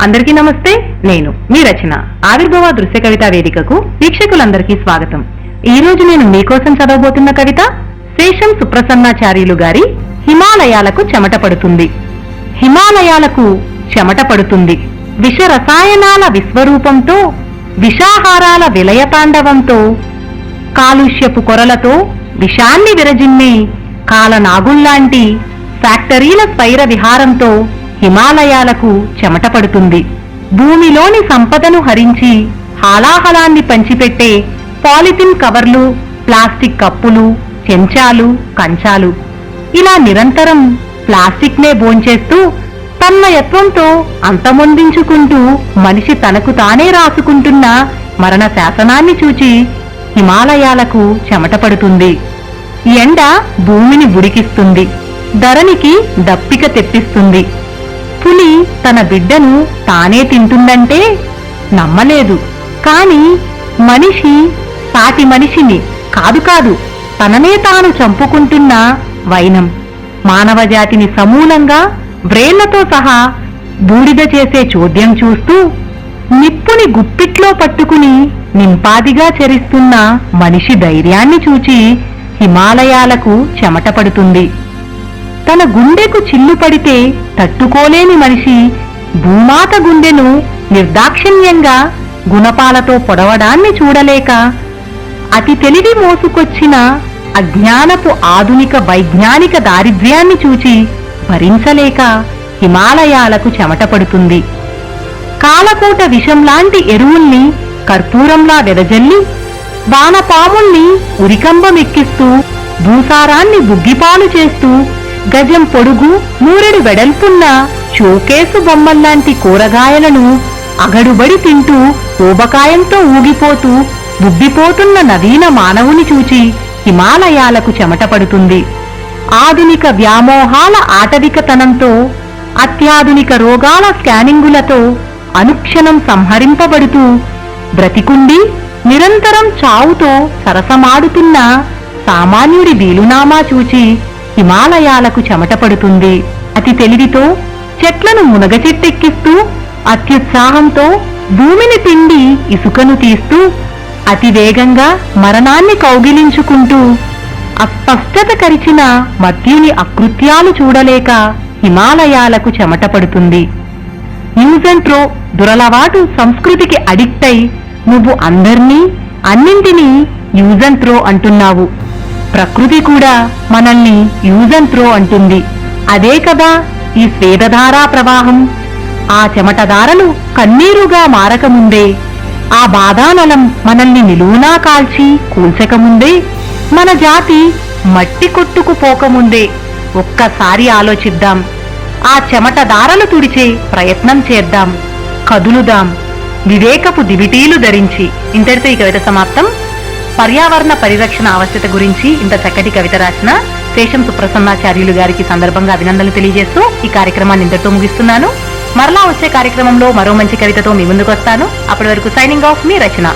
అందరికీ నమస్తే. నేను మీ రచన. ఆవిర్భవ దృశ్య కవితా వేదికకు వీక్షకులందరికీ స్వాగతం. ఈ రోజు నేను మీకోసం చదవబోతున్న కవిత శేషం సుప్రసన్నాచార్యులు గారి హిమాలయాలకు చెమట పడుతుంది. హిమాలయాలకు చెమట పడుతుంది. విష రసాయనాల విశ్వరూపంతో, విషాహారాల విలయతాండవంతో, కాలుష్యపు కొరలతో విషాన్ని విరజిమ్మే కాలనాగుల్లాంటి ఫ్యాక్టరీల స్పైర విహారంతో హిమాలయాలకు చెమట పడుతుంది. భూమిలోని సంపదను హరించి హాలాహలాన్ని పంచిపెట్టే పాలిథిన్ కవర్లు, ప్లాస్టిక్ కప్పులు, చెంచాలు, కంచాలు, ఇలా నిరంతరం ప్లాస్టిక్ నే భోంచేస్తూ తన్మయత్వంతో అంతమొందించుకుంటూ మనిషి తనకు తానే రాసుకుంటున్న మరణ శాసనాన్ని చూచి హిమాలయాలకు చెమట పడుతుంది. ఎండ భూమిని ఉడికిస్తుంది, ధరణికి దప్పిక తెప్పిస్తుంది. పులి తన బిడ్డను తానే తింటుందంటే నమ్మలేదు. కాని మనిషి సాటి మనిషిని కాదు తననే తాను చంపుకుంటున్న వైనం మానవజాతిని సమూలంగా వ్రేళ్లతో సహా బూడిద చేసే చోద్యం చూస్తూ నిప్పుని గుప్పిట్లో పట్టుకుని నింపాదిగా చరిస్తున్న మనిషి ధైర్యాన్ని చూచి హిమాలయాలకు చెమట పడుతుంది. తన గుండెకు చిల్లు పడితే తట్టుకోలేని మనిషి భూమాత గుండెను నిర్దాక్షిణ్యంగా గుణపాలతో పొడవడాన్ని చూడలేక, అతి తెలివి మోసుకొచ్చిన అజ్ఞానపు ఆధునిక వైజ్ఞానిక దారిద్ర్యాన్ని చూచి భరించలేక హిమాలయాలకు చెమట పడుతుంది. కాలకోట విషంలాంటి ఎరువుల్ని కర్పూరంలా వెదజల్లి వానపాముల్ని ఉరికంబమెక్కిస్తూ భూసారాన్ని బుగ్గిపాలు చేస్తూ గజం పొడుగు మూరెడు వెడల్పున్న షోకేసు బొమ్మల్లాంటి కూరగాయలను అగడుబడి తింటూ ఊబకాయంతో ఊగిపోతూ బుబ్బిపోతున్న నవీన మానవుని చూచి హిమాలయాలకు చెమట పడుతుంది. ఆధునిక వ్యామోహాల ఆటవికతనంతో, అత్యాధునిక రోగాల స్కానింగులతో అనుక్షణం సంహరింపబడుతూ బ్రతికుండి నిరంతరం చావుతో సరసమాడుతున్న సామాన్యుడి వీలునామా చూచి హిమాలయాలకు చెమట పడుతుంది. అతి తెలివితో చెట్లను మునగచెట్టెక్కిస్తూ, అత్యుత్సాహంతో భూమిని పిండి ఇసుకను తీస్తూ, అతివేగంగా మరణాన్ని కౌగిలించుకుంటూ అస్పష్టత కరిచిన మత్యుని అకృత్యాలు చూడలేక హిమాలయాలకు చెమట పడుతుంది. యూజ్ అండ్ త్రో దురలవాటు సంస్కృతికి అడిక్ట్ అయి నువ్వు అందర్నీ అన్నింటినీ యూజ్ అండ్ త్రో అంటున్నావు. ప్రకృతి కూడా మనల్ని యూజ్ అండ్ త్రో అంటుంది. అదే కదా ఈ స్వేదధారా ప్రవాహం. ఆ చెమటధారలు కన్నీరుగా మారకముందే, ఆ బాధానలం మనల్ని నిలువునా కాల్చి కూల్చకముందే, మన జాతి మట్టి కొట్టుకుపోకముందే ఒక్కసారి ఆలోచిద్దాం. ఆ చెమటధారలు తుడిచే ప్రయత్నం చేద్దాం. కదులుదాం వివేకపు దివిటీలు ధరించి. ఇంతటితో ఈ కవిత సమాప్తం. పర్యావరణ పరిరక్షణ ఆవశ్యకత గురించి ఇంత చక్కటి కవిత రాసిన శేషం సుప్రసన్నాచార్యులు గారికి సందర్భంగా అభినందనలు తెలియజేస్తూ ఈ కార్యక్రమాన్ని ఇంతటితో ముగిస్తున్నాను. మరలా వచ్చే కార్యక్రమంలో మరో మంచి కవితతో మీ ముందుకు వస్తాను. అప్పటి వరకు సైనింగ్ ఆఫ్, మీ రచన.